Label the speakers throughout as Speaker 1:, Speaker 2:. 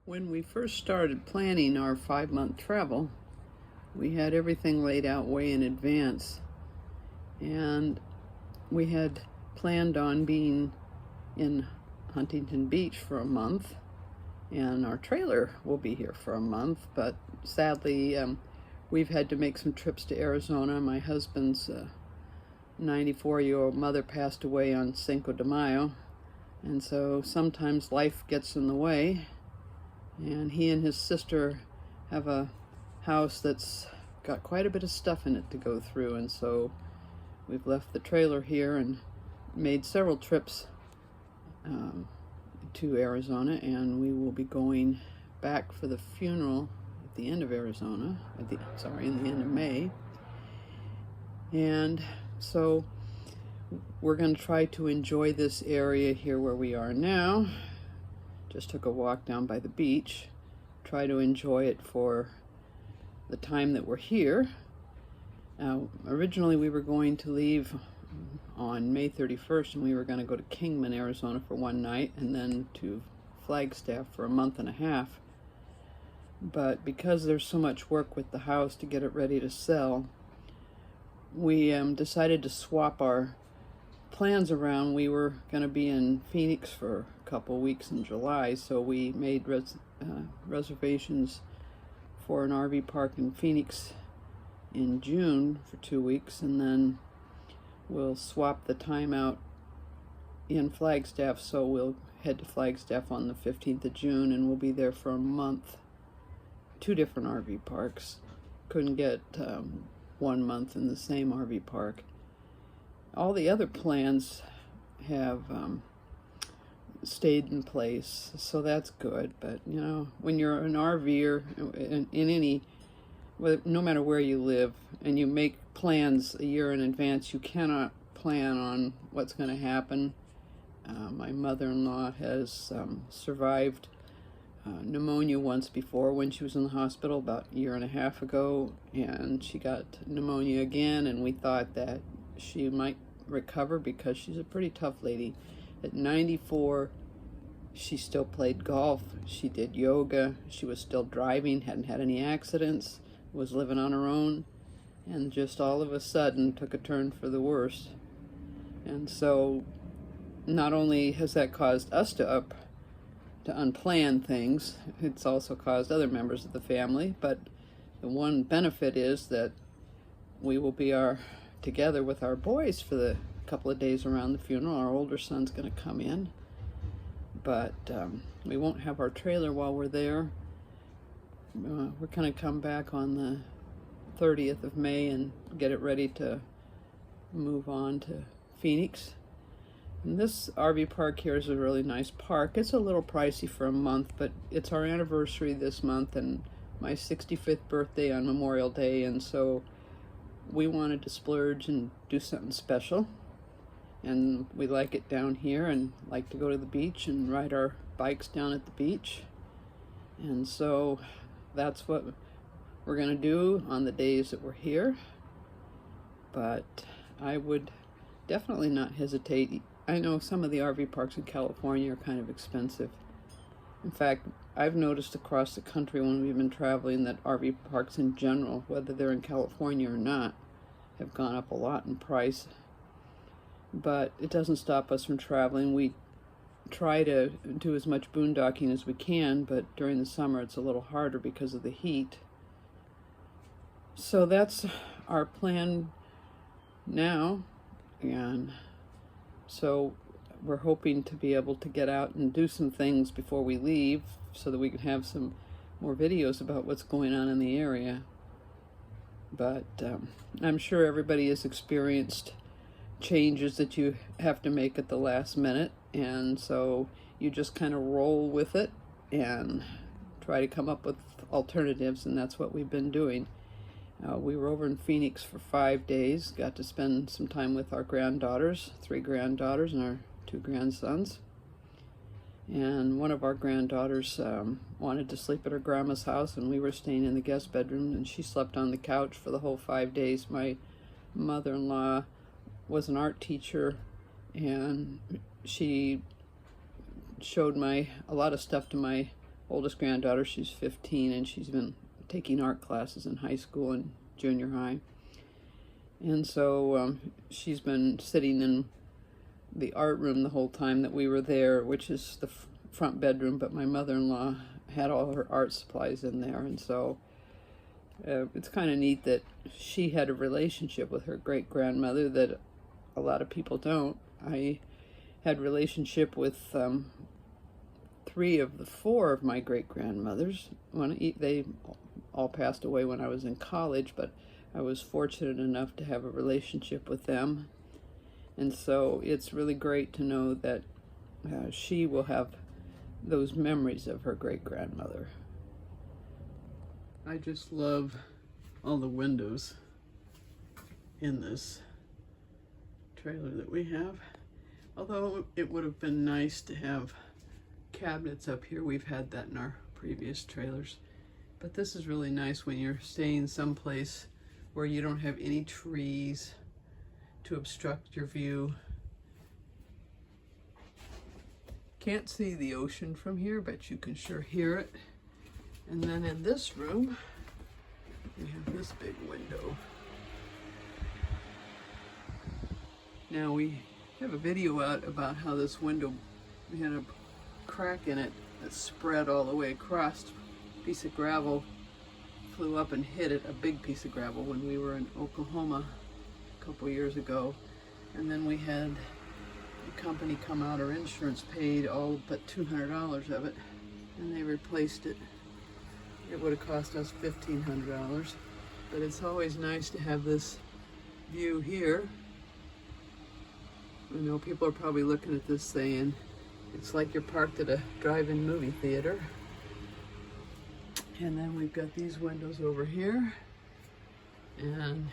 Speaker 1: When we first started planning our 5-month travel, we had everything laid out way in advance. And we had planned on being in Huntington Beach for a month, and our trailer will be here for a month, but sadly, we've had to make some trips to Arizona. My husband's 94-year-old mother passed away on Cinco de Mayo, and so sometimes life gets in the way. And he and his sister have a house that's got quite a bit of stuff in it to go through, and so we've left the trailer here and made several trips to Arizona, and we will be going back for the funeral at the end of Arizona, in the end of May. And so we're going to try to enjoy this area here where we are now. Just took a walk down by the beach, try to enjoy it for the time that we're here. Originally we were going to leave on May 31st, and we were going to go to Kingman, Arizona for one night, and then to Flagstaff for a month and a half. But because there's so much work with the house to get it ready to sell, we decided to swap our plans around. We were going to be in Phoenix for a couple weeks in July, so we made reservations for an RV park in Phoenix in June for 2 weeks, and then we'll swap the time out in Flagstaff, so we'll head to Flagstaff on the 15th of June, and we'll be there for a month. 2 different RV parks. Couldn't get 1 month in the same RV park. All the other plans have stayed in place, so that's good. But you know, when you're an RVer in any, no matter where you live, and you make plans a year in advance, you cannot plan on what's going to happen. My mother-in-law has survived pneumonia once before when she was in the hospital about a year and a half ago, and she got pneumonia again, and we thought that she might recover because she's a pretty tough lady. At 94, she still played golf, she did yoga, she was still driving, hadn't had any accidents, was living on her own, and just all of a sudden took a turn for the worse. And so not only has that caused us to unplan things, it's also caused other members of the family, but the one benefit is that we will be together with our boys for the couple of days around the funeral. Our older son's going to come in, but we won't have our trailer while we're there. We're going to come back on the 30th of May and get it ready to move on to Phoenix. And this RV park here is a really nice park. It's a little pricey for a month, but it's our anniversary this month and my 65th birthday on Memorial Day, and so we wanted to splurge and do something special. And we like it down here and like to go to the beach and ride our bikes down at the beach. And so that's what we're going to do on the days that we're here. But I would definitely not hesitate. I know some of the RV parks in California are kind of expensive. In fact, I've noticed across the country when we've been traveling that RV parks in general, whether they're in California or not, have gone up a lot in price. But it doesn't stop us from traveling. We try to do as much boondocking as we can, but during the summer it's a little harder because of the heat. So that's our plan now, and so we're hoping to be able to get out and do some things before we leave so that we can have some more videos about what's going on in the area. But I'm sure everybody has experienced changes that you have to make at the last minute, and so you just kind of roll with it and try to come up with alternatives, and that's what we've been doing. We were over in Phoenix for 5 days, got to spend some time with our granddaughters, 3 granddaughters and our 2 grandsons. And one of our granddaughters wanted to sleep at her grandma's house, and we were staying in the guest bedroom, and she slept on the couch for the whole 5 days. My mother-in-law was an art teacher, and she showed a lot of stuff to my oldest granddaughter, she's 15, and she's been taking art classes in high school and junior high. And so she's been sitting in the art room the whole time that we were there, which is the front bedroom, but my mother-in-law had all her art supplies in there. And so it's kind of neat that she had a relationship with her great-grandmother that a lot of people don't. I had relationship with 3 of the 4 of my great-grandmothers. They all passed away when I was in college, but I was fortunate enough to have a relationship with them. And so it's really great to know that she will have those memories of her great-grandmother. I just love all the windows in this trailer that we have. Although it would have been nice to have cabinets up here. We've had that in our previous trailers. But this is really nice when you're staying someplace where you don't have any trees to obstruct your view. Can't see the ocean from here, but you can sure hear it. And then in this room, we have this big window. Now we have a video out about how this window, we had a crack in it that spread all the way across. A piece of gravel flew up and hit it, a big piece of gravel, when we were in Oklahoma a couple years ago. And then we had the company come out, our insurance paid all but $200 of it, and they replaced it. It would have cost us $1,500, but it's always nice to have this view here. I know people are probably looking at this saying, it's like you're parked at a drive-in movie theater. And then we've got these windows over here. And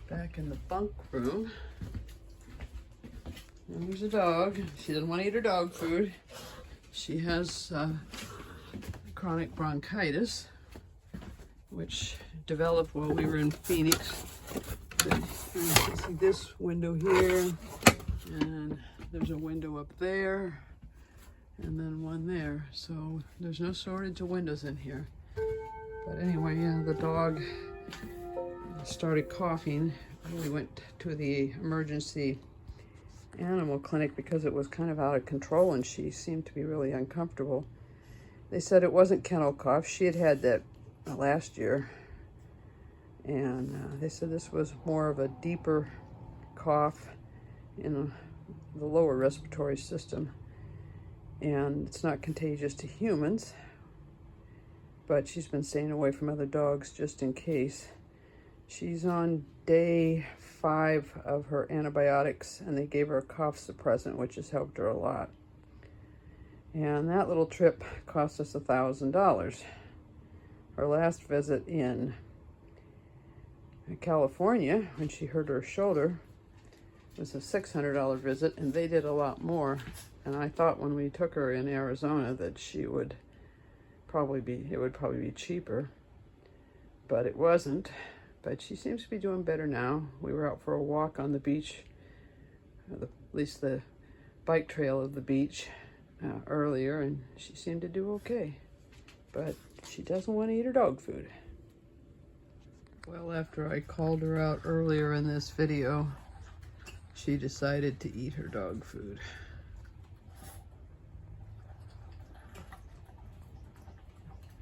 Speaker 1: back in the bunk room, and there's a dog. She doesn't want to eat her dog food. She has chronic bronchitis, which developed while we were in Phoenix. You can see this window here, and there's a window up there, and then one there. So there's no shortage of windows in here. But anyway, yeah, the dog started coughing. We went to the emergency animal clinic because it was kind of out of control, and she seemed to be really uncomfortable. They said it wasn't kennel cough. She had had that last year, and they said this was more of a deeper cough in the lower respiratory system, and it's not contagious to humans, but she's been staying away from other dogs just in case. She's on day 5 of her antibiotics, and they gave her a cough suppressant, which has helped her a lot. And that little trip cost us $1,000. Her last visit in California, when she hurt her shoulder, was a $600 visit, and they did a lot more. And I thought when we took her in Arizona that it would probably be cheaper, but it wasn't. But she seems to be doing better now. We were out for a walk on the beach, at least the bike trail of the beach, earlier, and she seemed to do okay. But she doesn't want to eat her dog food. Well, after I called her out earlier in this video, she decided to eat her dog food.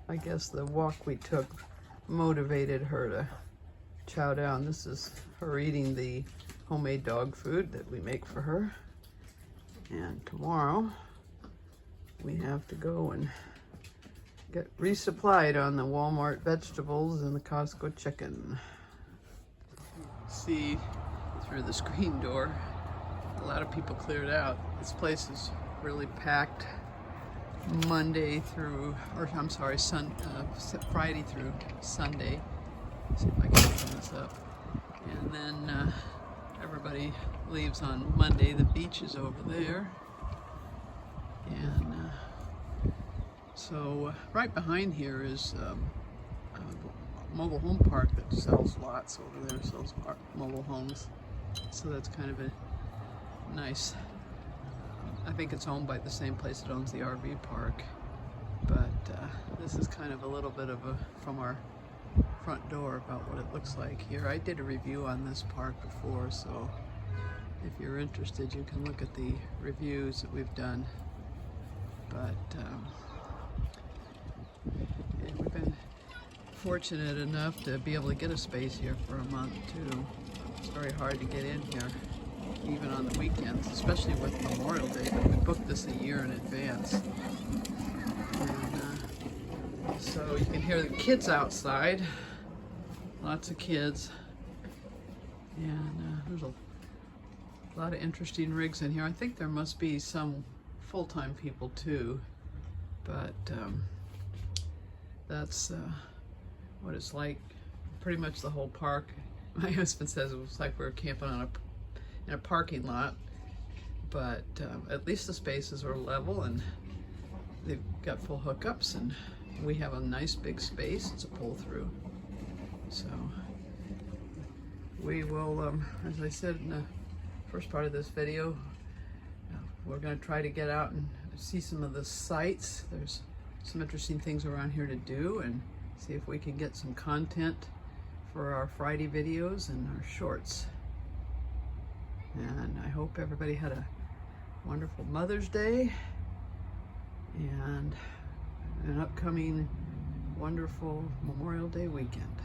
Speaker 1: I guess the walk we took motivated her to chow down. This is her eating the homemade dog food that we make for her. And tomorrow we have to go and get resupplied on the Walmart vegetables and the Costco chicken. See through the screen door, a lot of people cleared out. This place is really packed Monday through, or I'm sorry, Friday through Sunday. Let's see if I can open this up. And then everybody leaves on Monday. The beach is over there. And so right behind here is a mobile home park that sells lots over there, sells mobile homes. So that's kind of a nice, I think it's owned by the same place that owns the RV park. But this is kind of a little bit of a from our front door about what it looks like here. I did a review on this park before, so if you're interested, you can look at the reviews that we've done. But and we've been fortunate enough to be able to get a space here for a month too. It's very hard to get in here, even on the weekends, especially with Memorial Day, but we booked this a year in advance. And, so you can hear the kids outside, lots of kids, and there's a lot of interesting rigs in here. I think there must be some full-time people too, but that's what it's like. Pretty much the whole park. My husband says it was like we were camping on in a parking lot, but at least the spaces are level and they've got full hookups, and we have a nice big space. It's a pull-through. So we will, as I said in the first part of this video, we're going to try to get out and see some of the sights. There's some interesting things around here to do, and see if we can get some content for our Friday videos and our shorts. And I hope everybody had a wonderful Mother's Day and an upcoming wonderful Memorial Day weekend.